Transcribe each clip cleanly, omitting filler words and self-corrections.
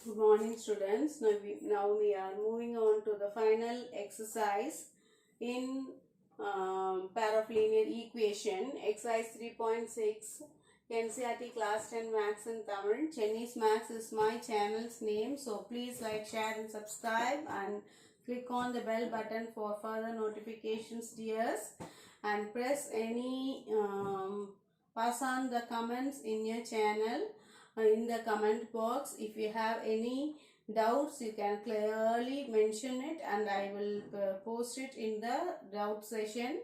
Good morning, students. Now we are moving on to the final exercise in pair of linear equation. Exercise 3.6 NCERT Class 10 Maths and Tamil. Chinese Maths is my channel's name. So please like, share and subscribe and click on the bell button for further notifications, dears. And press any, pass on the comments in your channel. In the comment box. If you have any doubts, you can clearly mention it and I will post it in the doubt session.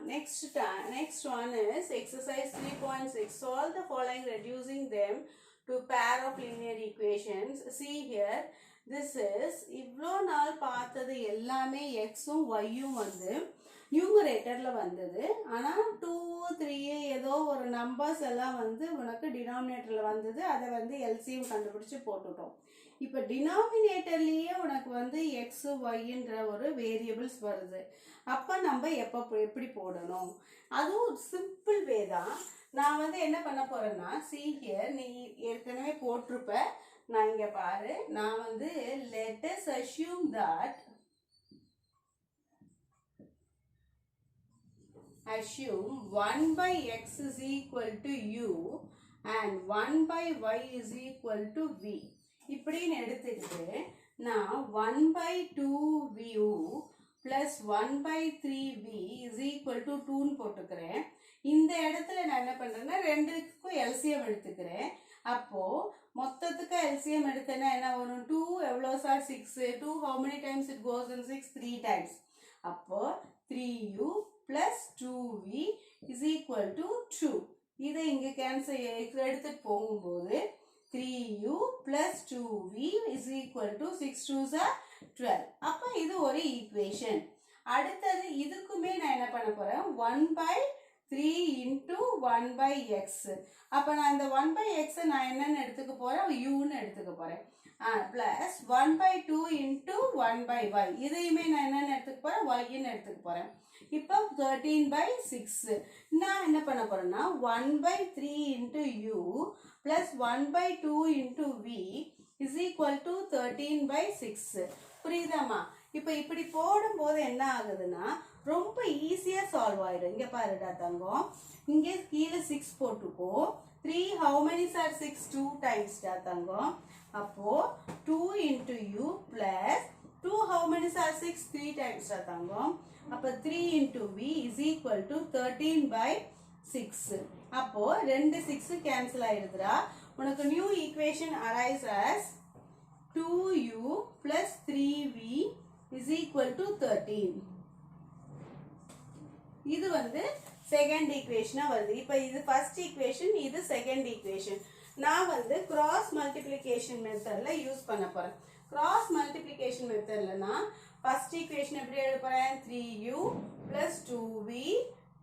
Next one is exercise 3.6. Solve the following reducing them to pair of linear equations. See here, this is இவ்ளோ நாள் பார்த்தது எல்லாமே xும் yும் வந்து நியூமரேட்டர்ல வந்தது. ஆனா 2 3 ஏதோ ஒரு numbers எல்லாம் வந்து உனக்கு டினாமினேட்டர்ல வந்தது. அதை வந்து எல்சிஎம் கண்டுபிடிச்சு போட்டுட்டோம். இப்போ டினாமினேட்டர்லயே உனக்கு வந்து எக்ஸ் ஒய்ன்ற ஒரு வேரியபிள்ஸ் வருது. அப்ப நம்ம எப்படி போடணும்? அதுவும் சிம்பிள் வே தான். நான் வந்து என்ன பண்ண போறேன்னா, see here, நீ ஏற்கனவே போட்டிருப்ப. நான் இங்க பாரு, நான் வந்து let us assume that assume 1 by x is equal to u and 1 by y is equal to v. இப்படின்னு எடுத்துக்கிட்டு நான் 1 by 2v plus 1 by 3v is equal to 2ன்னு போட்டுக்கிறேன். இந்த இடத்துல நான் என்ன பண்றேன்னா ரெண்டுக்கும் எல்சிஎம் எடுத்துக்கிறேன். அப்போ மொத்தத்துக்கு எல்சிஎம் எடுத்தேன்னா என்ன வரும்? 2 எவ்வளோ sir? 6. 2 how many times it goes in 6? 3 times. அப்போ 3u plus 2v is equal to 2. இதை இங்க கேன்சல் எடுத்துட்டு போகும்போது 3u plus 2v is equal to 6 2s are 12. அப்ப இது ஒரு ஈக்குவேஷன். அடுத்தது இதுக்குமே நான் என்ன பண்ண போறேன்? 1 by 3 into 1 by x. அப்ப நான் இந்த 1 by x நான் என்னன்னு எடுத்துக்க போறேன்? uன்னு எடுத்துக்க போறேன். plus 1 by 2 into 1 by y. இதையுமே நான் என்னன்னு எடுத்துக்க போறேன்? yன்னு எடுத்துக்க போறேன். இப்போ 13 by 6. நான் என்ன பண்ண போறேன்னா 1 by 3 into u plus 1 by 2 into v is equal to 13 by 6. புரியுதாமா? இப்போ இப்படி போடும்போது என்ன ஆகுதுன்னா ரொம்ப ஈஸியா சால்வ் ஆயிடும். இங்க பாருடா தங்கம், இங்க கீழே 6 போட்டுக்கோ. 3 how many are 6? 2 times டா தங்கம். அப்போ 2 into u plus 2 how many are 6? 3 times டா தங்கம். அப்போ 3 into v is equal to 13 by 6. அப்போ ரெண்டு 6 கேன்சல் ஆயிடுதுடா. உனக்கு new equation arise as 2u plus 3v is equal to 13. இது வந்து செகண்ட் ஈக்குவேஷனா வருது. இப்போ இது ஃபர்ஸ்ட் ஈக்குவேஷன், இது செகண்ட் ஈக்குவேஷன். நான் வந்து கிராஸ் மல்டிப்ளிகேஷன் மெத்தட்ல யூஸ் பண்ண போறேன். கிராஸ் மல்டிப்ளிகேஷன் மெத்தட்ல நான் ஃபர்ஸ்ட் ஈக்குவேஷன் எப்படி எழுத போறேன்? 3u plus 2v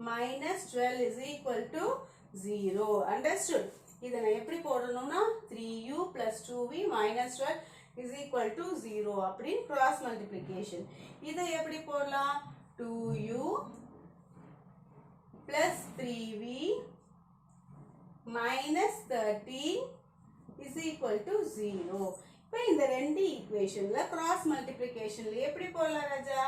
minus 12 is equal to 0. Understood? இதை நான் எப்படி போடணும்னா 3u plus 2v minus 12 is equal to 0 அப்படின்னு கிராஸ் மல்டிப்ளிகேஷன். இதை எப்படி போடலாம்? 2u plus 3v minus 13 is equal to 0. இப்போ இந்த ரெண்டு ஈக்குவேஷன்ல கிராஸ் மல்டிப்ளிகேஷன்ல எப்படி போடலாம் ராஜா?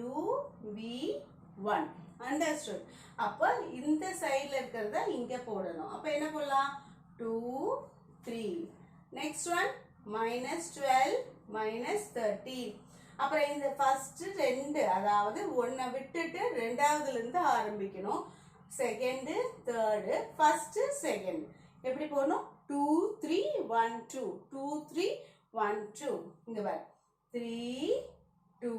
uv1. அண்டர்ஸ்டுட்? அப்போ இந்த சைடுல இருக்கிறத இங்க போடணும். அப்போ என்ன போடலாம்? 2 3. Next one minus 12 minus 13. அப்புறம் இந்த ஃபர்ஸ்ட் ரெண்டு, அதாவது ஒன்னை விட்டுட்டு ரெண்டாவதுல இருந்து ஆரம்பிக்கணும். Second third, first second. எப்படி போடணும்? 2 3 1 2 2 3 1 2. இங்க பாரு 3 2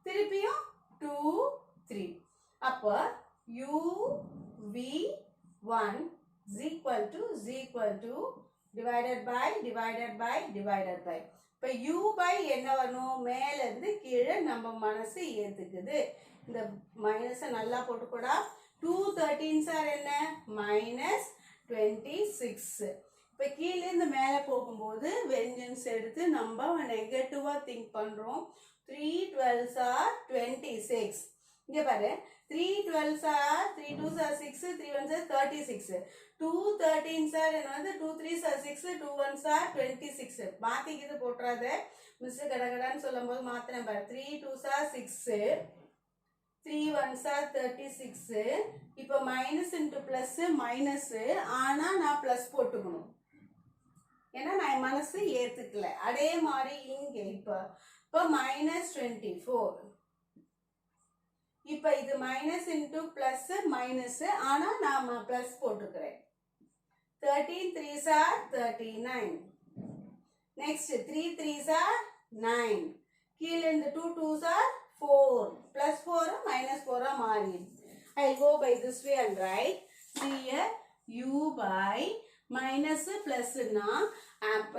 திருப்பியும் 2 3. அப்போ uv1 is equal to divided by இப்போ u by என்ன வரணும்? மேல இருந்து கீழே நம்ம மனசு ஏத்துக்குது. இந்த மைனஸை நல்லா போட்டுக்கூடா. 2 13s are என்ன? minus 26. இப்போ கீழே இருந்து மேலே போகும்போது வெஞ்சன்ஸ் எடுத்து நம்ம நெகட்டிவா திங்க் பண்றோம். 3 12s are 26. இங்க பாரு 3 12s are 3 2s are 6 3 1s are 36 2 13s are என்னது 2 3s are 6 2 1s are 26 மாத்திக்கிது போட்றாத miss கடகடான்னு சொல்லும்போது மாத்துறேன் பாரு 3 2s are 6 3 1s are 36 இப்போ மைனஸ் இன்டு பிளஸ் மைனஸ் ஆனா நான் பிளஸ் போட்டுக்கணும் ஏன்னா நான் மனசு ஏத்துக்கல அதே மாதிரி இங்க இப்போ மைனஸ் 24 இப்போ இது மைனஸ் இன்டு பிளஸ் மைனஸ் ஆனா நாம பிளஸ் போட்டுக்கிறேன் 13 3s are 39 next 3 3s are 9 கீழ இந்த 2 2s are 4 plus 4 minus 4 மாறி I go by this way and write see here u by minus plus na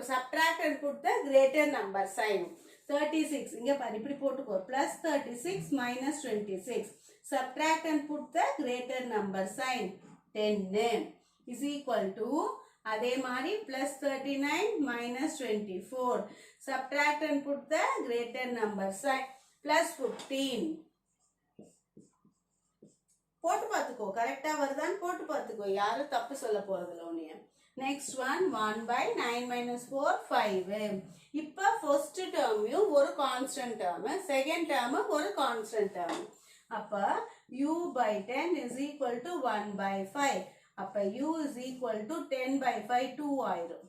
subtract and put the greater number sign 36 இங்க பாரு இப்படி போட்டுக்கோ plus 36 minus 26 subtract and put the greater number sign 10 is equal to அதே மாதிரி plus 39 minus 24 subtract and put the greater number sign plus 15 போட்டு பார்த்துக்கோ கரெக்டா வருதான்னு போட்டு பார்த்துக்கோ யாரும் தப்பு சொல்ல போறதில்ல உன்னைய நெக்ஸ்ட் ஒன் 1 by 9 minus 4 5 இப்போ ஃபர்ஸ்ட் டேர்மையும் ஒரு கான்ஸ்டன்ட் டேர்ம் செகண்ட் டேர்ம் ஒரு கான்ஸ்டன்ட் டேர்ம் அப்ப u by 10 is equal to 1 by 5 அப்ப u is equal to 10 by 5 2 ஆயிரும்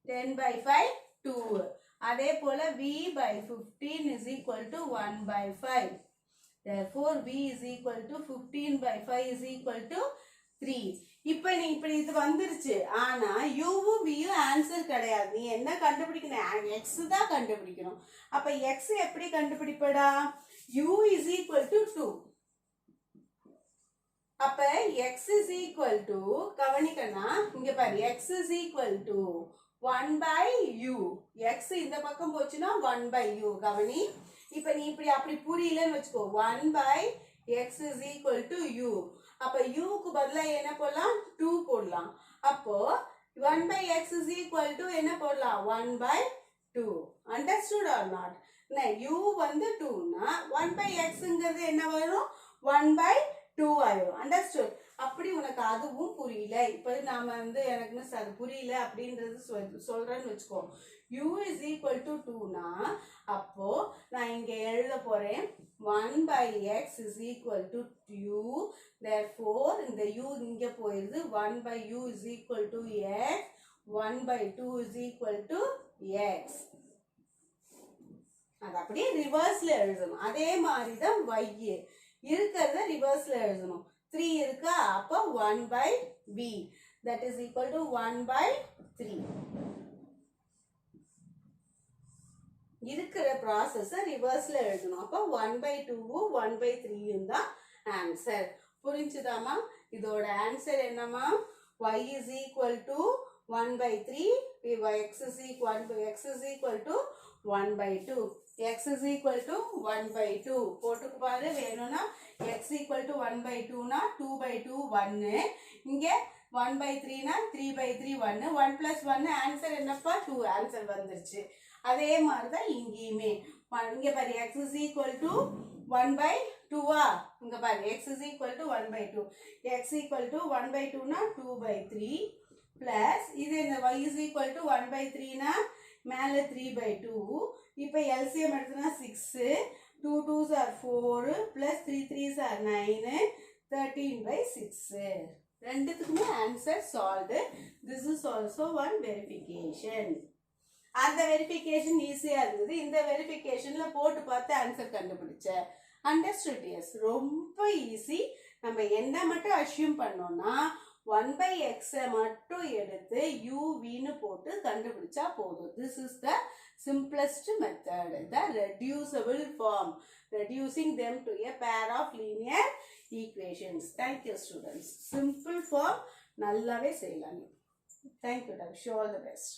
10 by 5 2 அதே போல v by 15 is equal to 1 by 5 therefore v is equal to 15 by 5 is equal to 3 இப்போ நீ இப்படி இது வந்துருச்சு ஆனா u வும் v யும் ஆன்சர் கிடையாது நீ என்ன கண்டுபிடிக்கணும் x தான் கண்டுபிடிக்கணும் அப்ப x எப்படி கண்டுபிடிப்படா u is equal to 2 அப்ப x is equal to கவனிக்கனா இங்க பாரு x is equal to 1 by u x இந்த பக்கம் போச்சுனா 1 by u கவனி இப்போ நீ இப்படி அப்படி புரியலன்னு வெச்சுக்கோ 1 by x is equal to u அப்ப u க்கு பதிலா என்ன போடலாம் 2 போடலாம் அப்போ 1 by x is equal to என்ன போடலாம் 1 by 2 understood or not u வந்து 2 னா 1 by x ங்கிறது என்ன வரும் 1 by 2 ஆயிரும் understood அப்படி உனக்கு அதுவும் புரியல இப்போ நாம வந்து எனக்கு மிஸ் அது புரியல அப்படின்றது சொல்றேன்னு வெச்சுக்கோ u is equal to 2 னா அப்போ நான் இங்க எழுத போறேன் 1 by x is equal to u therefore இந்த u இங்க போயிடுது 1 by u is equal to x 1 by 2 is equal to x அது அப்படியே ரிவர்ஸ்ல எழுதணும் அதே மாதிரி தான் y இருக்கிறத ரிவர்ஸ்ல எழுதணும் 3 இருக்கா அப்போ 1 by v that is equal to 1 by 3 இருக்கிற process ரிவர்ஸ்ல எழுதணும் அப்போ 1 by 2 1 by 3 தான் ஆன்சர் புரிஞ்சுதாமா இதோட ஆன்சர் என்னமா y is equal to 1 by 3 x is equal to 1 by 2 x is equal to 1 by 2 போட்டுக்கு பாரு வேணும்னா x equal to 1 by 2 னா 2 by 2 1 இங்க 1 by 3 னா 3 by 3 1 1 plus 1 ஆன்சர் என்னப்பா 2 ஆன்சர் வந்துருச்சு அதே மாதிரி தான் இங்கேயுமே இங்க பாரு x is equal to 1 by 2 இங்க பாரு x is equal to 1 by 2 x equal to 1 by 2 னா 2 by 3 plus இது இந்த y is equal to 1 by 3 னா மேல 3 by 2 இப்போ LCM எடுத்தனா 6 2 2s are 4 plus 3 3s are 9 13 by 6 ரெண்டுத்துக்குமே answer solved this is also one verification அந்த verification ஈஸியா இருந்தது இந்த வெரிஃபிகேஷன்ல போட்டு பார்த்து ஆன்சர் கண்டுபிடிச்சேன் அண்டர்ஸ்டுட் எஸ் ரொம்ப ஈஸி நம்ம என்ன மட்டும் அஷ்யூம் பண்ணோம்னா 1 by x மட்டும் எடுத்து u v னு போட்டு கண்டுபிடிச்சா போதும் this is the simplest method the reducible form reducing them to a pair of linear equations thank you students simple form நல்லாவே செய்யலாம் thank you wish you all the best